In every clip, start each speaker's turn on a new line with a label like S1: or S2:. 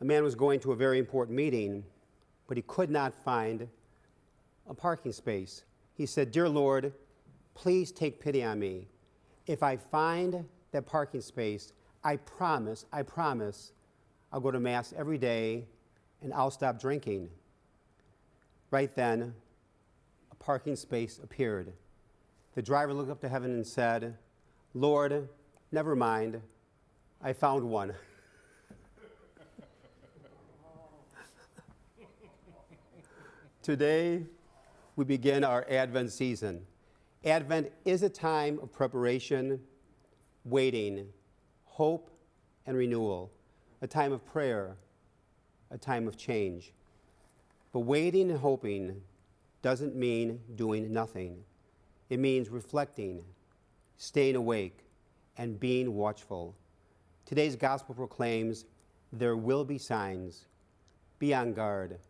S1: A man was going to a very important meeting, but he could not find a parking space. He said, "Dear Lord, please take pity on me. If I find that parking space, I promise, I'll go to Mass every day and I'll stop drinking." Right then, a parking space appeared. The driver looked up to heaven and said, "Lord, never mind, I found one." Today, we begin our Advent season. Advent is a time of preparation, waiting, hope, and renewal, a time of prayer, a time of change. But waiting and hoping doesn't mean doing nothing. It means reflecting, staying awake, and being watchful. Today's gospel proclaims, there will be signs. Be on guard.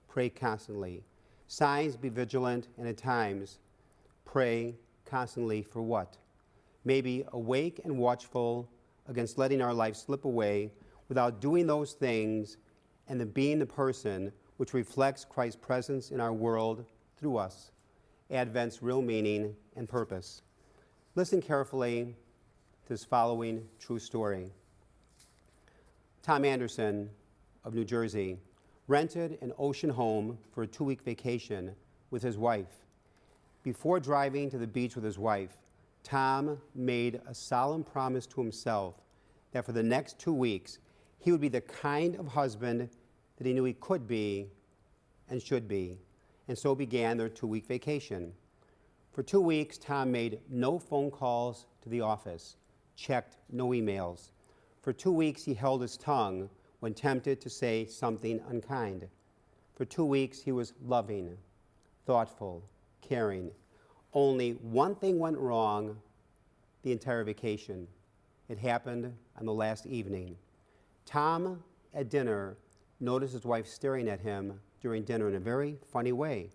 S1: Pray constantly. Signs, be vigilant, and at times, pray constantly for what? Maybe awake and watchful against letting our life slip away without doing those things and then being the person which reflects Christ's presence in our world through us. Advent's real meaning and purpose. Listen carefully to this following true story. Tom Anderson of New Jersey rented an ocean home for a 2-week vacation with his wife. Before driving to the beach with his wife, Tom made a solemn promise to himself that for the next 2 weeks, he would be the kind of husband that he knew he could be and should be. And so began their 2-week vacation. For 2 weeks, Tom made no phone calls to the office, checked no emails. For 2 weeks, he held his tongue when tempted to say something unkind. For 2 weeks, he was loving, thoughtful, caring. Only one thing went wrong the entire vacation. It happened on the last evening. Tom, at dinner, noticed his wife staring at him during dinner in a very funny way.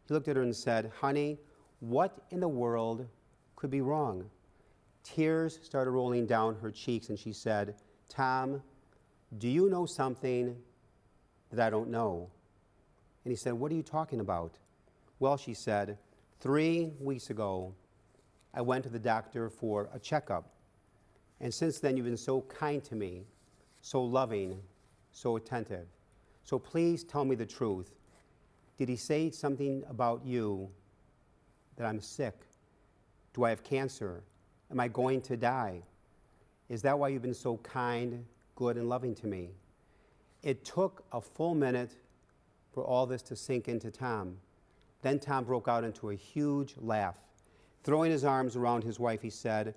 S1: He looked at her and said, "Honey, what in the world could be wrong?" Tears started rolling down her cheeks, and she said, "Tom, do you know something that I don't know?" And he said, "What are you talking about?" "Well," she said, 3 weeks ago, I went to the doctor for a checkup. And since then, you've been so kind to me, so loving, so attentive. So please tell me the truth. Did he say something about you, that I'm sick? Do I have cancer? Am I going to die? Is that why you've been so kind, good, and loving to me?" It took a full minute for all this to sink into Tom. Then Tom broke out into a huge laugh. Throwing his arms around his wife, he said,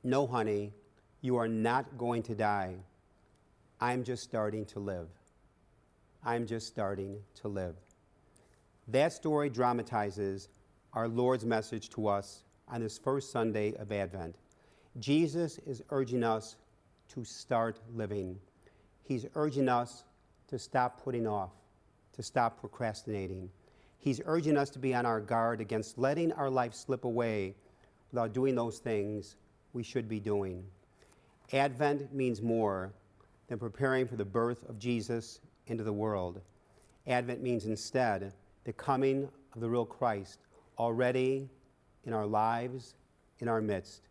S1: "No, honey, you are not going to die. I'm just starting to live. I'm just starting to live." That story dramatizes our Lord's message to us on this first Sunday of Advent. Jesus is urging us to start living. He's urging us to stop putting off, to stop procrastinating. He's urging us to be on our guard against letting our life slip away without doing those things we should be doing. Advent means more than preparing for the birth of Jesus into the world. Advent means instead the coming of the real Christ already in our lives, in our midst.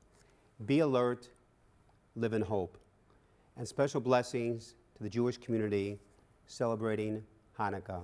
S1: Be alert, live in hope. And special blessings to the Jewish community celebrating Hanukkah.